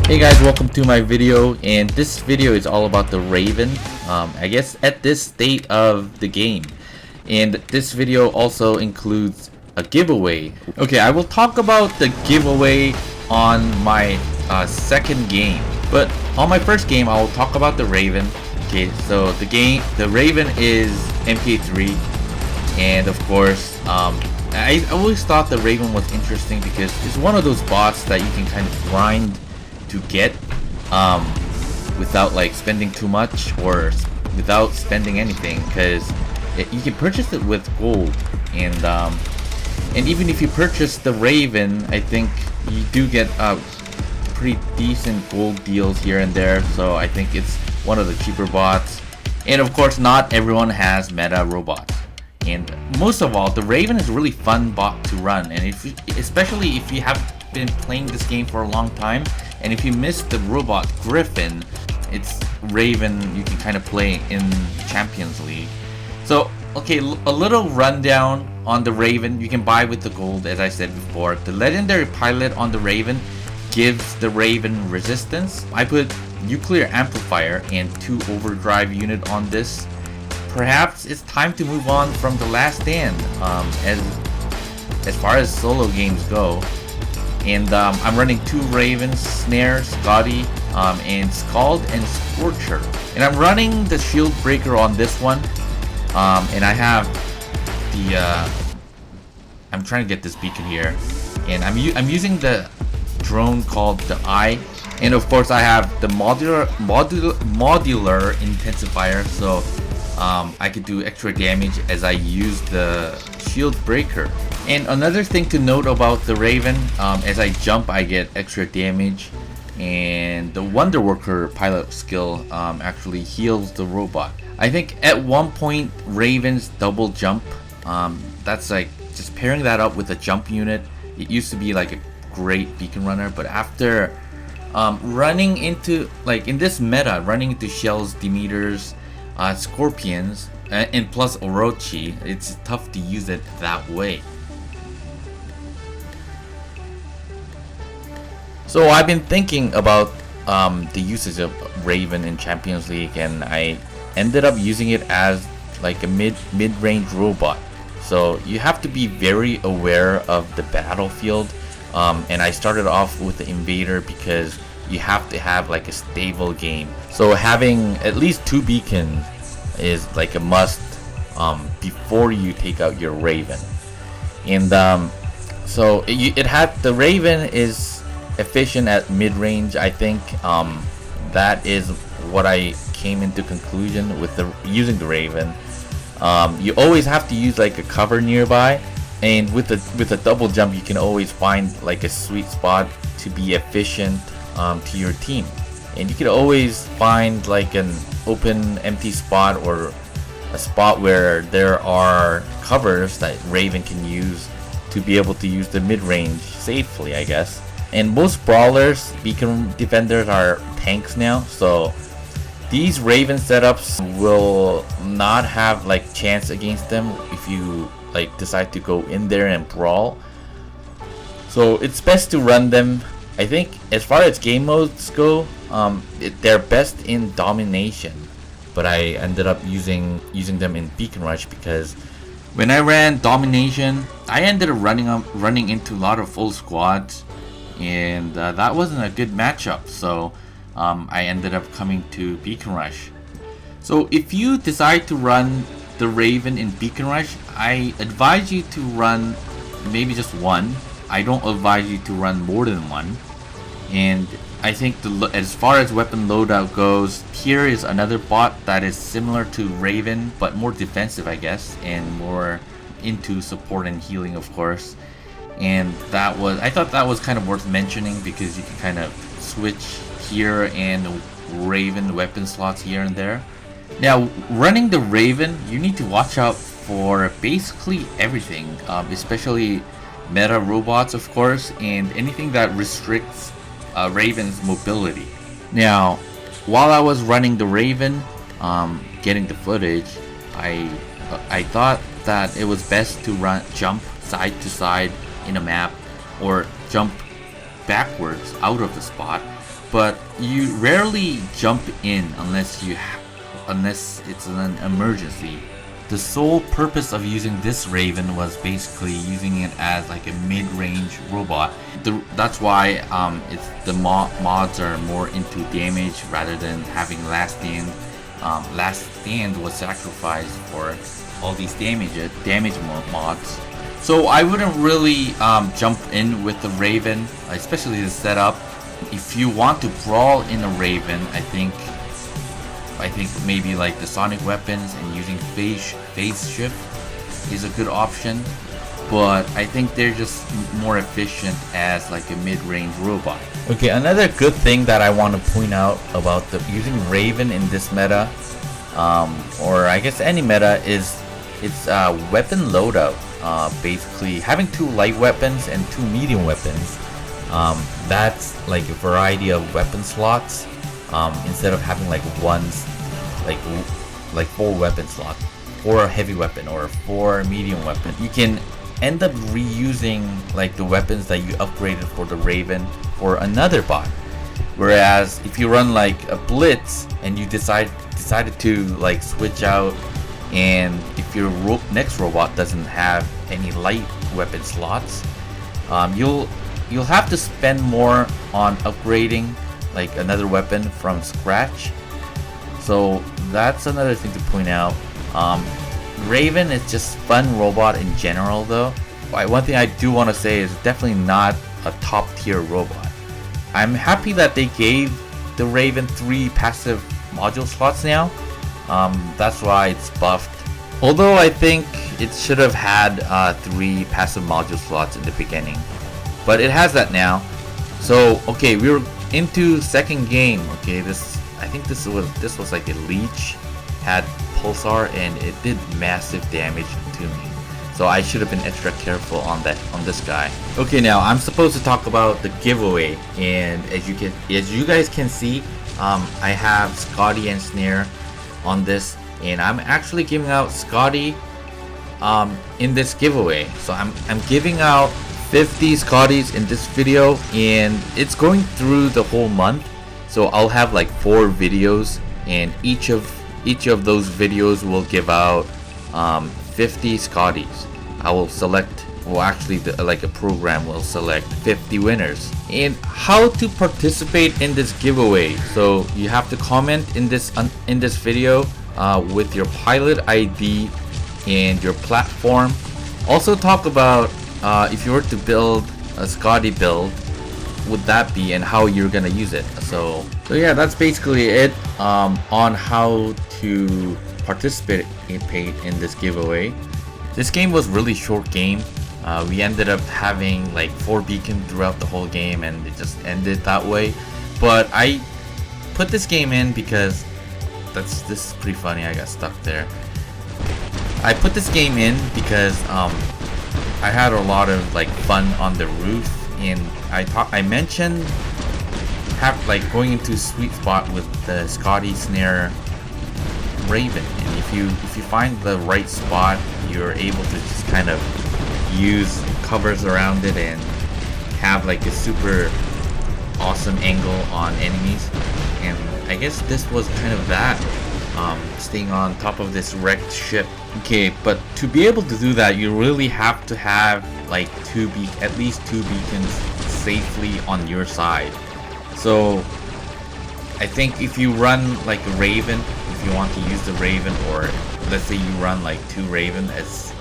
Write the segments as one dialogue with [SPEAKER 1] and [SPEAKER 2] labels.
[SPEAKER 1] Hey guys, welcome to my video, and this video is all about the Raven, I guess at this state of the game. And this video also includes a giveaway. Okay, I will talk about the giveaway on my second game, but on my first game I will talk about the Raven. Okay, so the Raven is MK3, and of course I always thought the Raven was interesting because it's one of those bots that you can kind of grind to get without like spending too much or without spending anything, because you can purchase it with gold, and even if you purchase the Raven, I think you do get pretty decent gold deals here and there. So I think it's one of the cheaper bots, and of course not everyone has meta robots. And most of all, the Raven is a really fun bot to run, and especially if you have been playing this game for a long time, and if you missed the robot Griffin, it's Raven you can kind of play in Champions League. So okay, a little rundown on the Raven. You can buy with the gold, as I said before. The legendary pilot on the Raven gives the Raven resistance. I put nuclear amplifier and 2 overdrive unit on this. Perhaps it's time to move on from the last stand as far as solo games go. And I'm running 2 Ravens, Snare, Skadi, and Scald and Scorcher. And I'm running the Shield Breaker on this one. And I have the I'm trying to get this beacon here, and I'm using the drone called the Eye, and of course I have the modular intensifier, so I could do extra damage as I use the Shield Breaker. And another thing to note about the Raven, as I jump I get extra damage, and the Wonder Worker pilot skill actually heals the robot. I think at one point Raven's double jump, that's like just pairing that up with a jump unit, it used to be like a great beacon runner, but after running into, like in this meta, running into Shells, Demeters, Scorpions, and plus Orochi, it's tough to use it that way. So I've been thinking about the usage of Raven in Champions League, and I ended up using it as like a mid-range robot. So you have to be very aware of the battlefield, and I started off with the Invader because you have to have like a stable game. So having at least 2 beacons is like a must before you take out your Raven. And so the Raven is efficient at mid-range. I think that is what I came into conclusion with using the Raven. You always have to use like a cover nearby, and with a double jump you can always find like a sweet spot to be efficient to your team, and you can always find like an open empty spot or a spot where there are covers that Raven can use to be able to use the mid-range safely, I guess. And most brawlers, beacon defenders, are tanks now, so these Raven setups will not have like chance against them if you like decide to go in there and brawl. So it's best to run them. I think as far as game modes go, they're best in domination, but I ended up using them in Beacon Rush because when I ran domination, I ended up running into a lot of full squads, and that wasn't a good matchup. So I ended up coming to Beacon Rush. So if you decide to run the Raven in Beacon Rush, I advise you to run maybe just 1. I don't advise you to run more than 1. And I think as far as weapon loadout goes, here is another bot that is similar to Raven but more defensive, I guess, and more into support and healing, of course. And I thought that was kind of worth mentioning because you can kind of switch here and Raven weapon slots here and there. Now, running the Raven, you need to watch out for basically everything, especially meta robots, of course, and anything that restricts Raven's mobility. Now, while I was running the Raven, getting the footage, I thought that it was best to jump side to side in a map, or jump backwards out of the spot but you rarely jump in unless it's an emergency. The sole purpose of using this Raven was basically using it as like a mid-range robot. That's why the mods are more into damage rather than having last stand. Last stand was sacrificed for all these damage mods. So I wouldn't really jump in with the Raven, especially the setup. If you want to brawl in a Raven, I think maybe like the sonic weapons and using phase shift is a good option, but I think they're just more efficient as like a mid-range robot. Okay, another good thing that I want to point out about using Raven in this meta, or I guess any meta, is its weapon loadout. Basically having 2 light weapons and 2 medium weapons. That's like a variety of weapon slots. Instead of having like like 4 weapon slots, 4 heavy weapon or 4 medium weapon, you can end up reusing like the weapons that you upgraded for the Raven for another bot. Whereas if you run like a blitz and you decided to like switch out, and if your next robot doesn't have any light weapon slots, you'll have to spend more on upgrading like another weapon from scratch. So that's another thing to point out. Raven is just fun robot in general though. One thing I do want to say is definitely not a top tier robot. I'm happy that they gave the Raven 3 passive module slots now. That's why it's buffed. Although I think it should have had 3 passive module slots in the beginning, but it has that now. So okay, we're into second game. Okay, I think this was like a leech, had pulsar, and it did massive damage to me. So I should have been extra careful on this guy. Okay, now I'm supposed to talk about the giveaway, and as you guys can see, I have Skadi and Snare on this, and I'm actually giving out Skadi in this giveaway. So I'm giving out 50 Skadis in this video, and it's going through the whole month. So I'll have like 4 videos, and each of those videos will give out 50 Skadis. I will select, well actually like a program will select 50 winners. And how to participate in this giveaway: so you have to comment in this video with your pilot ID and your platform. Also talk about if you were to build a Skadi build, would that be, and how you're gonna use it. So yeah, that's basically it on how to participate in this giveaway. This game was really short game. We ended up having like 4 beacons throughout the whole game, and it just ended that way. But I put this game in because this is pretty funny. I got stuck there. I put this game in because I had a lot of like fun on the roof, and I mentioned going into sweet spot with the Skadi, Snare, Raven, and if you find the right spot, you're able to just kind of use covers around it and have like a super awesome angle on enemies. And I guess this was kind of that, staying on top of this wrecked ship. Okay, but to be able to do that, you really have to have like at least 2 beacons safely on your side. So I think if you run like a Raven, if you want to use the Raven, or let's say you run like 2 Raven as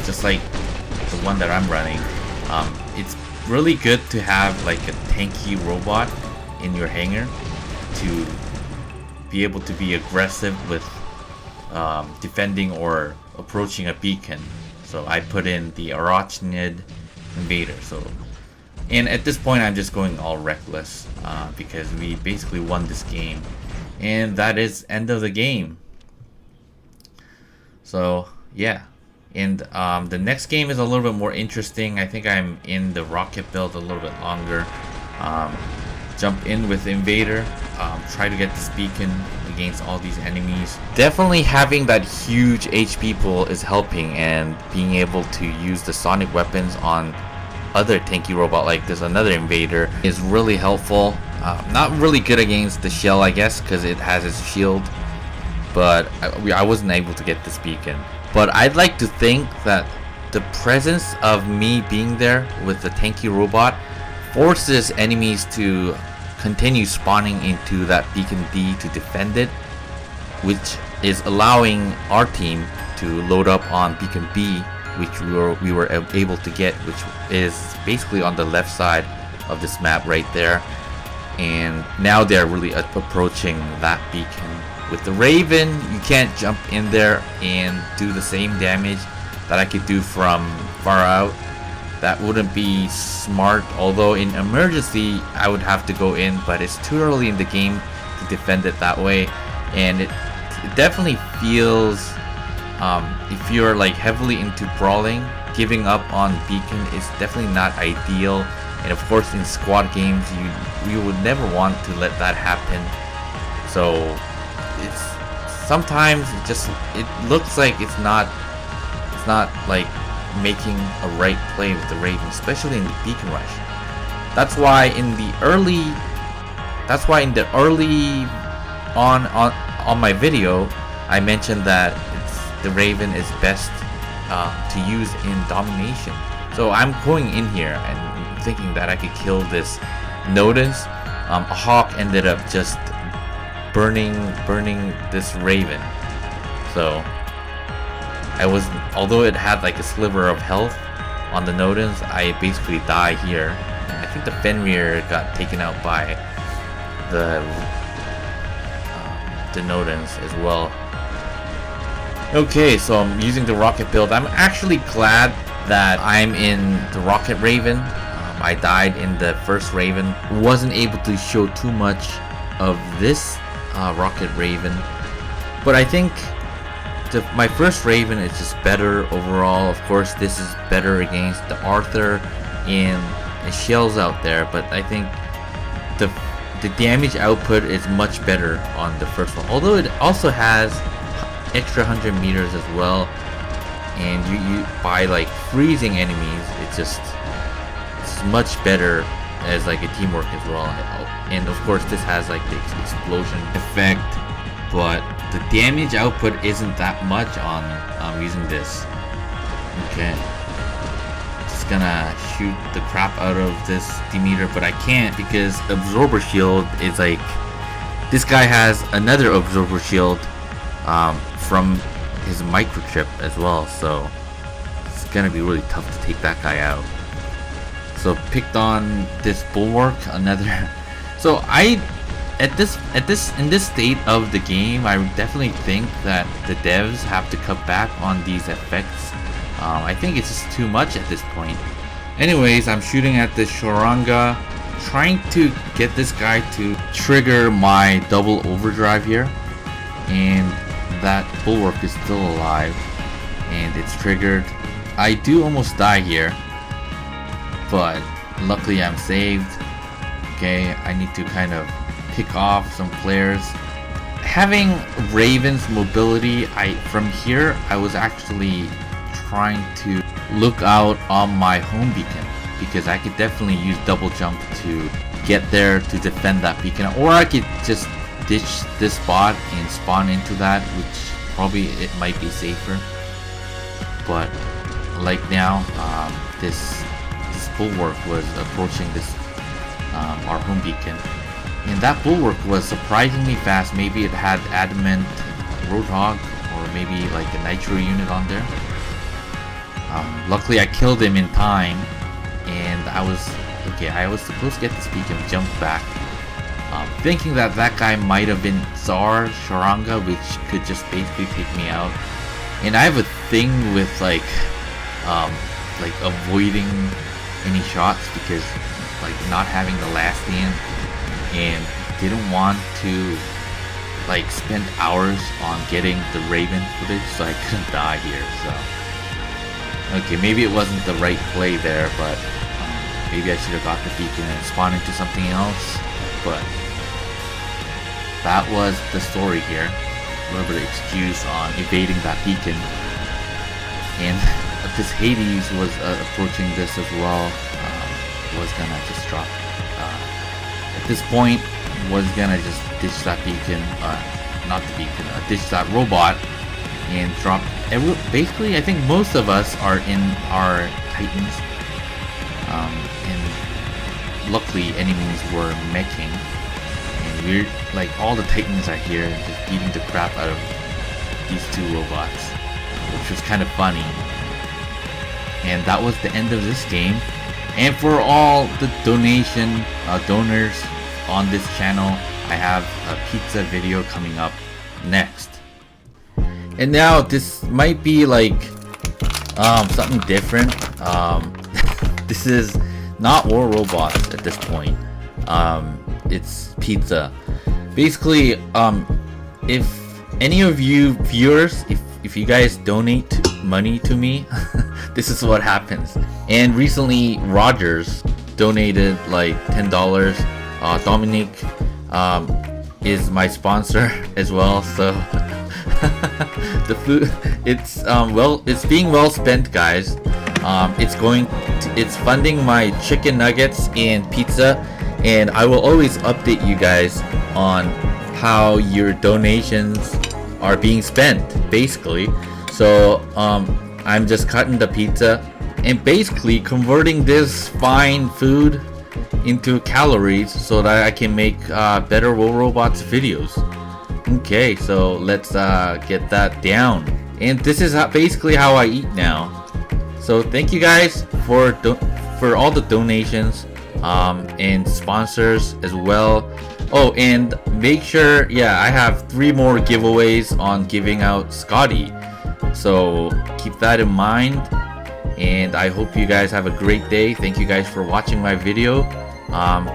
[SPEAKER 1] just like the one that I'm running, it's really good to have like a tanky robot in your hangar to be able to be aggressive with defending or approaching a beacon. So I put in the Arachnid Invader. And at this point I'm just going all reckless because we basically won this game, and that is end of the game. So yeah, and the next game is a little bit more interesting. I think I'm in the rocket build a little bit longer. Jump in with Invader, try to get this beacon against all these enemies. Definitely having that huge HP pool is helping, and being able to use the sonic weapons on other tanky robot, like there's another invader, is really helpful. Not really good against the shell, I guess, because it has its shield, but I wasn't able to get this beacon. But I'd like to think that the presence of me being there with the tanky robot forces enemies to continue spawning into that beacon D to defend it, which is allowing our team to load up on beacon B, which we were able to get, which is basically on the left side of this map right there. And now they're really approaching that beacon. With the Raven, you can't jump in there and do the same damage that I could do from far out. That wouldn't be smart, although in emergency I would have to go in, but it's too early in the game to defend it that way. And it definitely feels, if you're like heavily into brawling, giving up on beacon is definitely not ideal. And of course in squad games you would never want to let that happen. So it's sometimes it looks like it's not like making a right play with the Raven, especially in the beacon rush. That's why in the early on my video I mentioned that the Raven is best to use in domination. So I'm going in here and thinking that I could kill this Nodus. A Hawk ended up just burning this Raven. So although it had like a sliver of health on the Nodens, I basically die here. And I think the Fenrir got taken out by the Nodens as well. Okay, so I'm using the rocket build. I'm actually glad that I'm in the rocket Raven. I died in the first Raven. Wasn't able to show too much of this rocket Raven, but I think my first Raven is just better overall. Of course, this is better against the Arthur and the shells out there, but I think the damage output is much better on the first one. Although it also has extra 100 meters as well, and you by like freezing enemies, it's much better as like a teamwork as well. And of course, this has like the explosion effect, but the damage output isn't that much on using this. Okay, just gonna shoot the crap out of this Demeter, but I can't because absorber shield is like, this guy has another absorber shield from his microchip as well, so it's gonna be really tough to take that guy out. So picked on this bulwark, another. So in this state of the game, I definitely think that the devs have to cut back on these effects. I think it's just too much at this point. Anyways, I'm shooting at this Shoranga, trying to get this guy to trigger my double overdrive here, and that bulwark is still alive, and it's triggered. I do almost die here, but luckily I'm saved. Okay, I need to kind of pick off some players. Having Raven's mobility, from here I was actually trying to look out on my home beacon, because I could definitely use double jump to get there to defend that beacon, or I could just ditch this spot and spawn into that, which probably it might be safer. But like now, this bulwark was approaching this our home beacon, and that bulwark was surprisingly fast. Maybe it had adamant roadhog, or maybe like a nitro unit on there. Luckily I killed him in time, and I was supposed to get this beacon, jump back, thinking that guy might have been Tsar Sharanga, which could just basically take me out. And I have a thing with like avoiding any shots, because like not having the last stand, and didn't want to like spend hours on getting the Raven footage, so I couldn't die here. So okay, maybe it wasn't the right play there, but maybe I should have got the beacon and spawned into something else. But that was the story here. A little bit of excuse on evading that beacon. And this Hades was approaching this as well. was gonna just drop. At this point, was gonna just ditch that beacon, not the beacon, ditch that robot, and drop. Basically, I think most of us are in our Titans, and luckily enemies were meching, and we're like all the Titans are here, just beating the crap out of these two robots, which was kind of funny. And that was the end of this game. And for all the donors on this channel, I have a pizza video coming up next. And now this might be like something different. This is not War Robots at this point. It's pizza. Basically, if any of you viewers, if you guys donate money to me, this is what happens. And recently Rogers donated like $10. Dominic is my sponsor as well, so the food, it's being well spent, guys. It's funding my chicken nuggets and pizza, and I will always update you guys on how your donations are being spent, basically. So I'm just cutting the pizza and basically converting this fine food into calories so that I can make better War Robots videos. Okay, so let's get that down. And this is basically how I eat now. So thank you guys for all the donations and sponsors as well. Oh, and make sure, yeah, I have 3 more giveaways on giving out Skadi. So keep that in mind. And I hope you guys have a great day. Thank you guys for watching my video.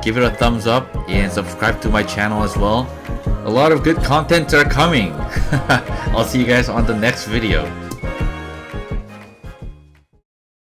[SPEAKER 1] Give it a thumbs up and subscribe to my channel as well. A lot of good content are coming. I'll see you guys on the next video.